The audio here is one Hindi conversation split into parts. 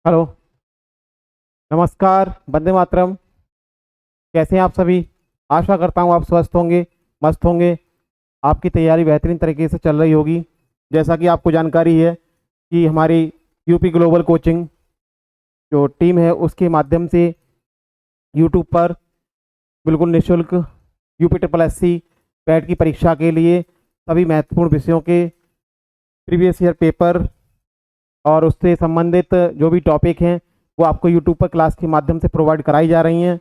हेलो। नमस्कार, वंदे मातरम। कैसे हैं आप सभी? आशा करता हूँ आप स्वस्थ होंगे, मस्त होंगे। आपकी तैयारी बेहतरीन तरीके से चल रही होगी। जैसा कि आपको जानकारी है कि हमारी यूपी ग्लोबल कोचिंग जो टीम है उसके माध्यम से यूट्यूब पर बिल्कुल निःशुल्क UP triple S C PET की परीक्षा के लिए सभी महत्वपूर्ण विषयों के प्रीवियस ईयर पेपर और उससे संबंधित जो भी टॉपिक हैं वो आपको यूट्यूब पर क्लास के माध्यम से प्रोवाइड कराई जा रही हैं।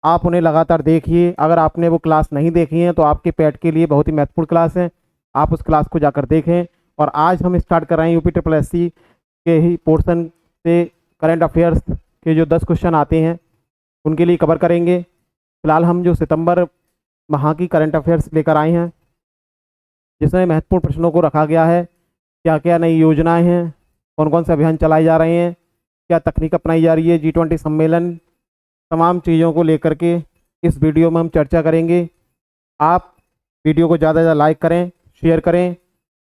आप उन्हें लगातार देखिए। अगर आपने वो क्लास नहीं देखी है तो आपके पैट के लिए बहुत ही महत्वपूर्ण क्लास है। आप उस क्लास को जाकर देखें। और आज हम स्टार्ट कर रहे हैं यूपी ट्रिपल एस सी के ही पोर्शन से करंट अफेयर्स के जो 10 क्वेश्चन आते हैं उनके लिए कवर करेंगे। फिलहाल हम जो सितंबर माह की करंट अफेयर्स लेकर आए हैं जिसमें महत्वपूर्ण प्रश्नों को रखा गया है। क्या क्या नई योजनाएं हैं, कौन कौन से अभियान चलाए जा रहे हैं, क्या तकनीक अपनाई जा रही है, G20 सम्मेलन, तमाम चीज़ों को लेकर के इस वीडियो में हम चर्चा करेंगे। आप वीडियो को ज़्यादा से ज़्यादा लाइक करें, शेयर करें।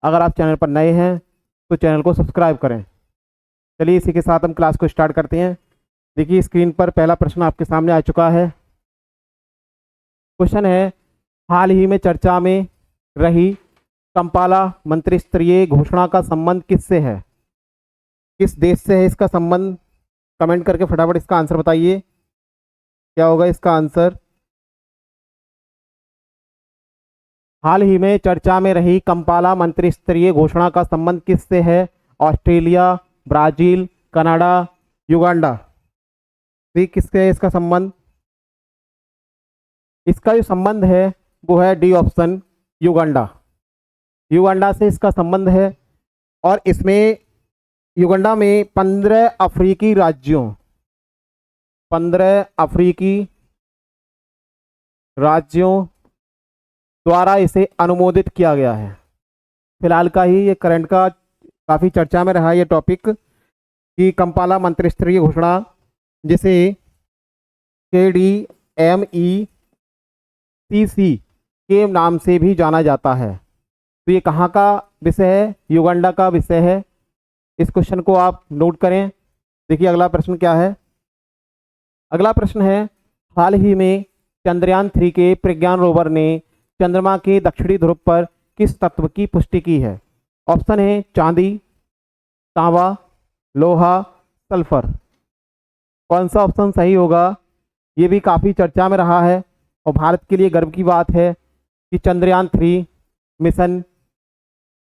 अगर आप चैनल पर नए हैं तो चैनल को सब्सक्राइब करें। चलिए इसी के साथ हम क्लास को स्टार्ट करते हैं। देखिए स्क्रीन पर पहला प्रश्न आपके सामने आ चुका है। क्वेश्चन है, हाल ही में चर्चा में रही कंपाला मंत्री स्तरीय घोषणा का संबंध किससे है? किस देश से है इसका संबंध? कमेंट करके फटाफट इसका आंसर बताइए। क्या होगा इसका आंसर? हाल ही में चर्चा में रही कंपाला मंत्री स्तरीय घोषणा का संबंध किससे है? Australia, Brazil, Canada, Uganda. ठीक, किससे है इसका संबंध? इसका जो संबंध है वो है डी ऑप्शन, युगांडा। युगांडा से इसका संबंध है। और इसमें युगांडा में 15 अफ्रीकी राज्यों 15 अफ्रीकी राज्यों द्वारा इसे अनुमोदित किया गया है। फिलहाल का ही ये करंट का काफ़ी चर्चा में रहा ये टॉपिक कि कंपाला मंत्रिस्तरीय घोषणा, जिसे KDMECC के नाम से भी जाना जाता है। तो ये कहाँ का विषय है? युगांडा का विषय है। इस क्वेश्चन को आप नोट करें। देखिए अगला प्रश्न क्या है। अगला प्रश्न है, हाल ही में चंद्रयान 3 के प्रज्ञान रोवर ने चंद्रमा के दक्षिणी ध्रुव पर किस तत्व की पुष्टि की है? ऑप्शन है चांदी, तांबा, लोहा, सल्फर। कौन सा ऑप्शन सही होगा? ये भी काफ़ी चर्चा में रहा है और भारत के लिए गर्व की बात है कि चंद्रयान 3 मिशन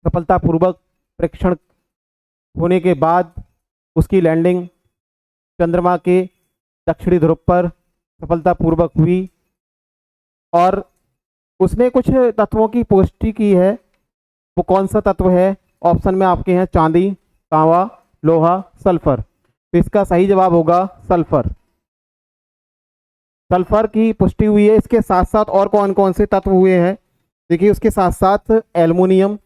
सफलतापूर्वक परीक्षण होने के बाद उसकी लैंडिंग चंद्रमा के दक्षिणी ध्रुव पर सफलतापूर्वक हुई और उसने कुछ तत्वों की पुष्टि की है। वो कौन सा तत्व है? ऑप्शन में आपके हैं चांदी, तांबा, लोहा, सल्फर। तो इसका सही जवाब होगा सल्फर। सल्फर की पुष्टि हुई है। इसके साथ साथ और कौन कौन से तत्व हुए हैं? देखिए उसके साथ साथ एल्युमिनियम,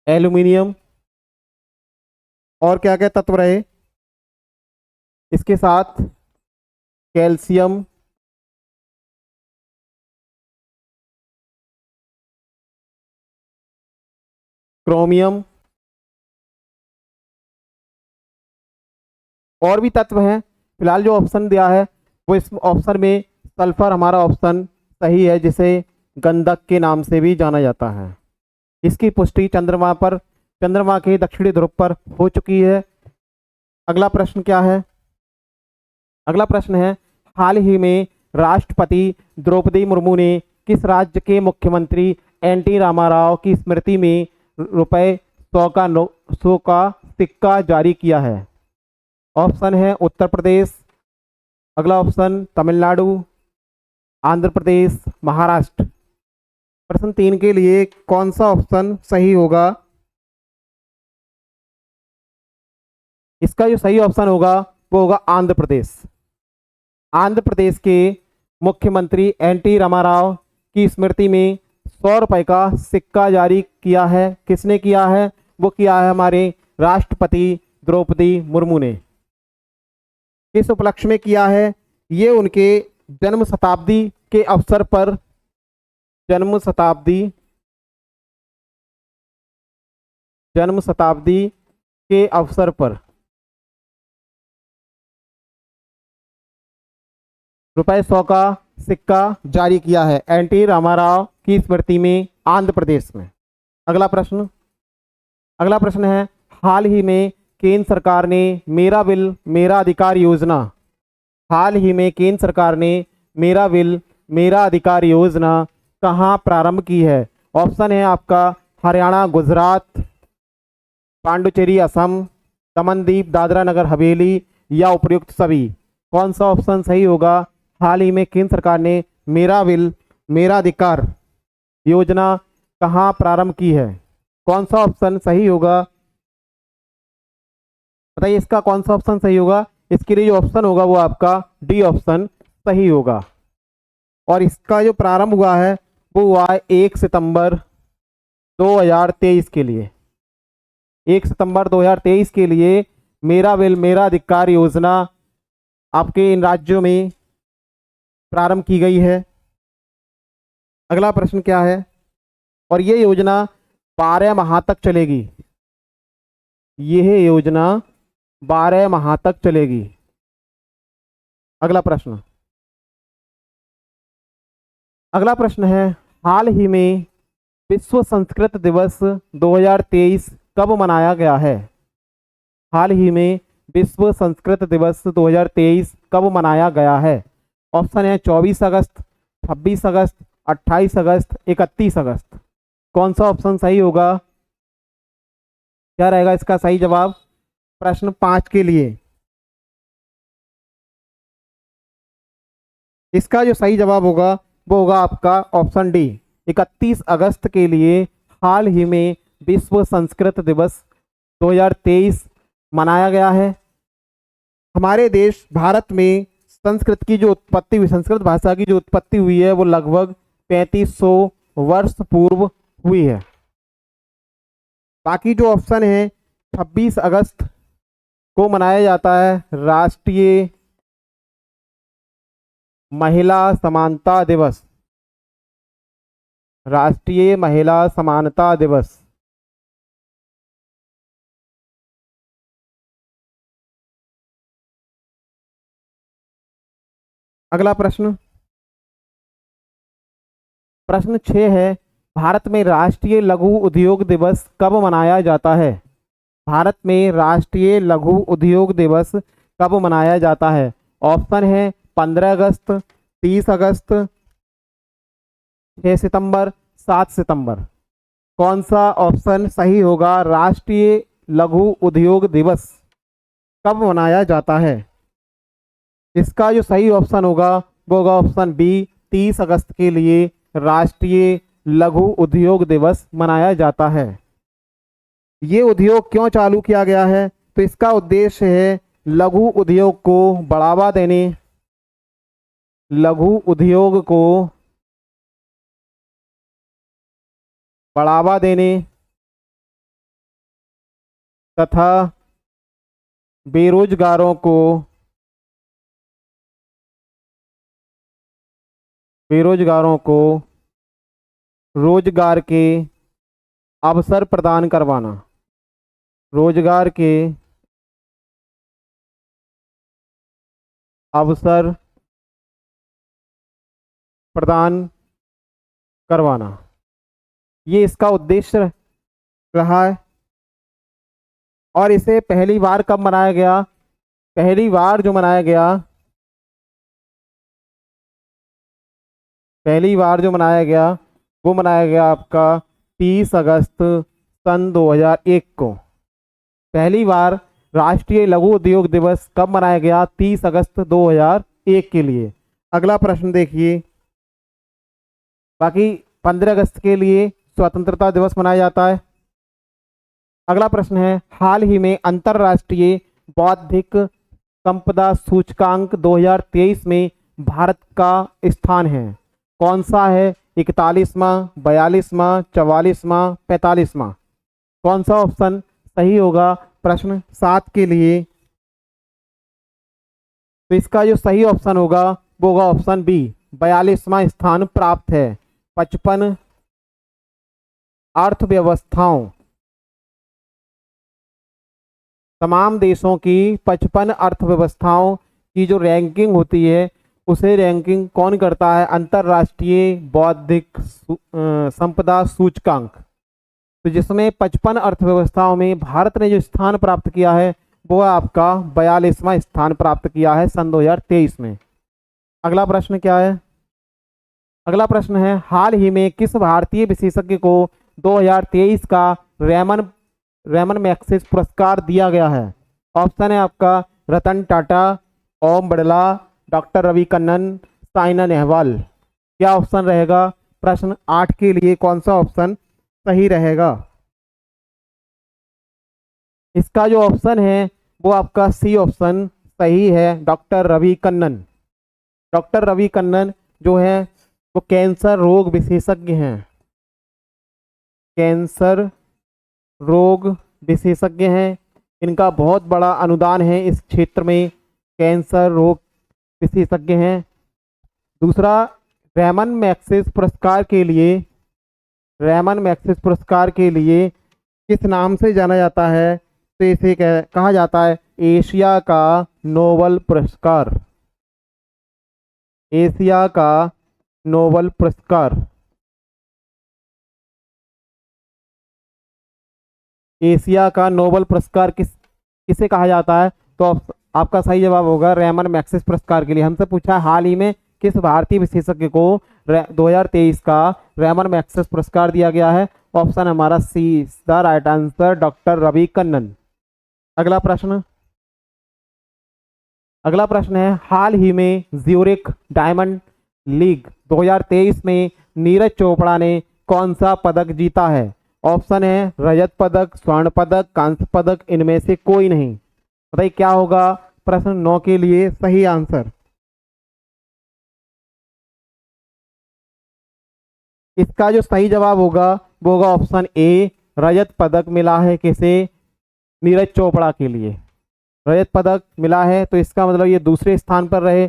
एल्युमिनियम और क्या क्या तत्व रहे इसके साथ? कैल्शियम, क्रोमियम और भी तत्व हैं। फिलहाल जो ऑप्शन दिया है वो इस ऑप्शन में सल्फर हमारा ऑप्शन सही है, जिसे गंधक के नाम से भी जाना जाता है। इसकी पुष्टि चंद्रमा के दक्षिणी ध्रुव पर हो चुकी है। अगला प्रश्न क्या है? अगला प्रश्न है, हाल ही में राष्ट्रपति द्रौपदी मुर्मू ने किस राज्य के मुख्यमंत्री NT रामाराव की स्मृति में ₹100 का सिक्का जारी किया है? ऑप्शन है उत्तर प्रदेश, अगला ऑप्शन तमिलनाडु, आंध्र प्रदेश, महाराष्ट्र। प्रश्न 3 के लिए कौन सा ऑप्शन सही होगा? इसका जो सही ऑप्शन होगा वो होगा आंध्र प्रदेश। आंध्र प्रदेश के मुख्यमंत्री NT रामाराव की स्मृति में ₹100 का सिक्का जारी किया है। किसने किया है? वो किया है हमारे राष्ट्रपति द्रौपदी मुर्मू ने। किस उपलक्ष्य में किया है? ये उनके जन्म शताब्दी के अवसर पर, जन्म शताब्दी जन्म शताब्दी के अवसर पर ₹100 का सिक्का जारी किया है एनटी रामाराव की स्मृति में आंध्र प्रदेश में। अगला प्रश्न है, हाल ही में केंद्र सरकार ने मेरा बिल मेरा अधिकार योजना, हाल ही में केंद्र सरकार ने मेरा बिल मेरा अधिकार योजना कहाँ प्रारंभ की है? ऑप्शन है आपका हरियाणा, गुजरात, पांडुचेरी असम, दमनदीप दादरा नगर हवेली या उपयुक्त सभी। कौन सा ऑप्शन सही होगा? हाल ही में केंद्र सरकार ने मेरा बिल मेरा अधिकार योजना कहाँ प्रारंभ की है? कौन सा ऑप्शन सही होगा? बताइए इसका कौन सा ऑप्शन सही होगा? इसके लिए जो ऑप्शन होगा वो आपका डी ऑप्शन सही होगा। और इसका जो प्रारंभ हुआ है वो हुआ है 1 सितंबर 2023 के लिए। 1 सितंबर 2023 के लिए मेरा बिल मेरा अधिकार योजना आपके इन राज्यों में प्रारंभ की गई है। अगला प्रश्न क्या है? और ये योजना 12 माह तक चलेगी। यह योजना 12 माह तक चलेगी। अगला प्रश्न है, हाल ही में विश्व संस्कृत दिवस 2023 कब मनाया गया है? हाल ही में विश्व संस्कृत दिवस 2023 कब मनाया गया है? ऑप्शन है 24 अगस्त, 26 अगस्त, 28 अगस्त, 31 अगस्त। कौन सा ऑप्शन सही होगा? क्या रहेगा इसका सही जवाब? प्रश्न 5 के लिए इसका जो सही जवाब होगा वो होगा आपका ऑप्शन डी, 31 अगस्त के लिए हाल ही में विश्व संस्कृत दिवस 2023 मनाया गया है। हमारे देश भारत में संस्कृत की जो उत्पत्ति हुई, संस्कृत भाषा की जो उत्पत्ति हुई है वो लगभग 3500 वर्ष पूर्व हुई है। बाकी जो ऑप्शन है 26 अगस्त को मनाया जाता है राष्ट्रीय महिला समानता दिवस, राष्ट्रीय महिला समानता दिवस। अगला प्रश्न 6 है, भारत में राष्ट्रीय लघु उद्योग दिवस कब मनाया जाता है? भारत में राष्ट्रीय लघु उद्योग दिवस कब मनाया जाता है? ऑप्शन है 15 अगस्त, 30 अगस्त, 6 सितंबर, 7 सितंबर। कौन सा ऑप्शन सही होगा? राष्ट्रीय लघु उद्योग दिवस कब मनाया जाता है? इसका जो सही ऑप्शन होगा वो होगा ऑप्शन बी, 30 अगस्त के लिए राष्ट्रीय लघु उद्योग दिवस मनाया जाता है। ये उद्योग क्यों चालू किया गया है? तो इसका उद्देश्य है लघु उद्योग को बढ़ावा देने, लघु उद्योग को बढ़ावा देने तथा बेरोजगारों को रोजगार के अवसर प्रदान करवाना, रोजगार के अवसर प्रदान करवाना, ये इसका उद्देश्य रहा है। और इसे पहली बार कब मनाया गया? पहली बार जो मनाया गया, पहली बार जो मनाया गया वो मनाया गया आपका 30 अगस्त सन 2001 को। पहली बार राष्ट्रीय लघु उद्योग दिवस कब मनाया गया? 30 अगस्त 2001 के लिए। अगला प्रश्न देखिए, बाकी 15 अगस्त के लिए स्वतंत्रता दिवस मनाया जाता है। अगला प्रश्न है, हाल ही में अंतर्राष्ट्रीय बौद्धिक संपदा सूचकांक 2023 में भारत का स्थान है कौन सा है? 41वां, 42वां, 44वां, 45वां। कौन सा ऑप्शन सही होगा प्रश्न 7 के लिए? तो इसका जो सही ऑप्शन होगा वो होगा ऑप्शन बी, 42वां स्थान प्राप्त है। 55 अर्थव्यवस्थाओं तमाम देशों की 55 अर्थव्यवस्थाओं की जो रैंकिंग होती है उसे रैंकिंग कौन करता है? अंतर्राष्ट्रीय बौद्धिक संपदा सूचकांक। तो जिसमें 55 अर्थव्यवस्थाओं में भारत ने जो स्थान प्राप्त किया है वो है आपका 42वां स्थान प्राप्त किया है सन 2023 में। अगला प्रश्न क्या है? अगला प्रश्न है, हाल ही में किस भारतीय विशेषज्ञ को 2023 का रेमन मैग्सेसे पुरस्कार दिया गया है? ऑप्शन है आपका रतन टाटा, ओम बिड़ला, डॉक्टर रवि कन्नन, साइना नेहवाल। क्या ऑप्शन रहेगा प्रश्न 8 के लिए? कौन सा ऑप्शन सही रहेगा? इसका जो ऑप्शन है वो आपका सी ऑप्शन सही है, डॉक्टर रवि कन्नन। डॉक्टर रवि कन्नन जो है वो कैंसर रोग विशेषज्ञ हैं। कैंसर रोग विशेषज्ञ हैं। इनका बहुत बड़ा अनुदान है इस क्षेत्र में, कैंसर रोग विशेषज्ञ हैं। दूसरा, रेमन मैग्सेसे पुरस्कार के लिए किस नाम से जाना जाता है? तो इसे कहा जाता है एशिया का नोबेल पुरस्कार। एशिया का नोबेल पुरस्कार। एशिया का नोबेल पुरस्कार किसे कहा जाता है? तो आपका सही जवाब होगा रेमन मैग्सेसे पुरस्कार के लिए। हमसे पूछा हाल ही में किस भारतीय विशेषज्ञ को 2023 का रेमन मैग्सेसे पुरस्कार दिया गया है? ऑप्शन हमारा C the right answer, doctor Ravi Kannan. अगला प्रश्न है, हाल ही में ज्यूरिख डायमंड लीग 2023 में नीरज चोपड़ा ने कौन सा पदक जीता है? ऑप्शन है रजत पदक, स्वर्ण पदक, कांस्य पदक, इनमें से कोई नहीं। बताइए क्या होगा प्रश्न 9 के लिए सही आंसर? इसका जो सही जवाब होगा वो होगा ऑप्शन ए, रजत पदक मिला है किसे? नीरज चोपड़ा के लिए रजत पदक मिला है। तो इसका मतलब ये दूसरे स्थान पर रहे।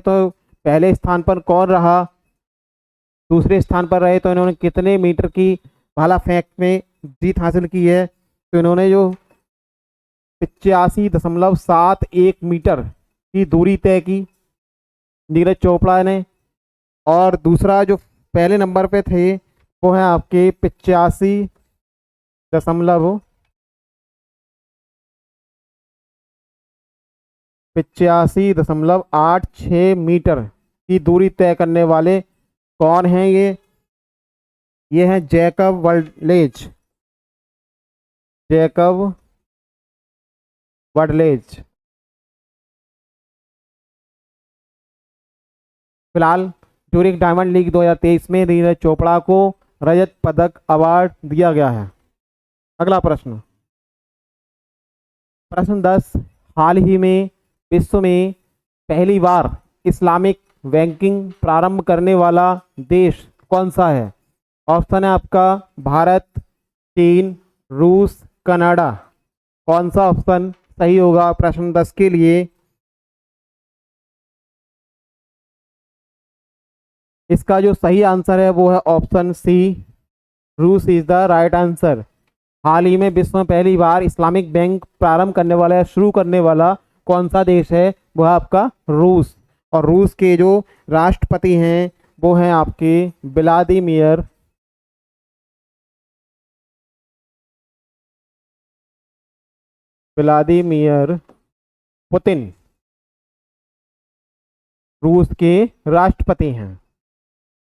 तो पहले स्थान पर कौन रहा? दूसरे स्थान पर रहे तो इन्होंने कितने मीटर की भाला फेंक में जीत हासिल की है? तो इन्होंने जो 85.71 मीटर की दूरी तय की नीरज चोपड़ा ने। और दूसरा जो पहले नंबर पे थे वो है आपके 85.86 मीटर की दूरी तय करने वाले कौन हैं? ये हैं जैकब वर्डलेज। फिलहाल ज्यूरिख डायमंड लीग 2023 में नीरज चोपड़ा को रजत पदक अवार्ड दिया गया है। अगला प्रश्न 10, हाल ही में विश्व में पहली बार इस्लामिक बैंकिंग प्रारंभ करने वाला देश कौन सा है? ऑप्शन है आपका भारत, चीन, रूस, कनाडा। कौन सा ऑप्शन सही होगा प्रश्न 10 के लिए? इसका जो सही आंसर है वो है ऑप्शन सी, रूस इज द राइट आंसर। हाल ही में विश्व में पहली बार इस्लामिक बैंक प्रारंभ करने वाला या शुरू करने वाला कौन सा देश है? वो है आपका रूस। और रूस के जो राष्ट्रपति हैं वो हैं आपके व्लादिमीर पुतिन रूस के राष्ट्रपति हैं।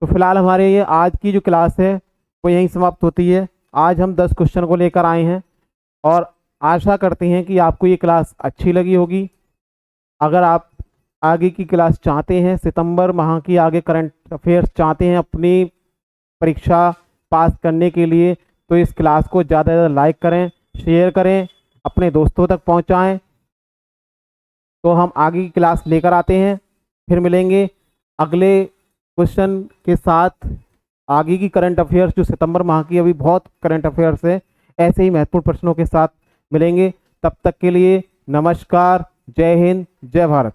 तो फिलहाल हमारे ये आज की जो क्लास है वो यहीं समाप्त होती है। आज हम 10 क्वेश्चन को लेकर आए हैं और आशा करते हैं कि आपको ये क्लास अच्छी लगी होगी। अगर आप आगे की क्लास चाहते हैं, सितंबर माह की आगे करंट अफेयर्स चाहते हैं अपनी परीक्षा पास करने के लिए, तो इस क्लास को ज़्यादा से ज़्यादा लाइक करें, शेयर करें, अपने दोस्तों तक पहुंचाएं। तो हम आगे की क्लास लेकर आते हैं। फिर मिलेंगे अगले क्वेश्चन के साथ। आगे की करंट अफेयर्स जो सितंबर माह की अभी बहुत करंट अफेयर्स है, ऐसे ही महत्वपूर्ण प्रश्नों के साथ मिलेंगे। तब तक के लिए नमस्कार, जय हिंद, जय भारत।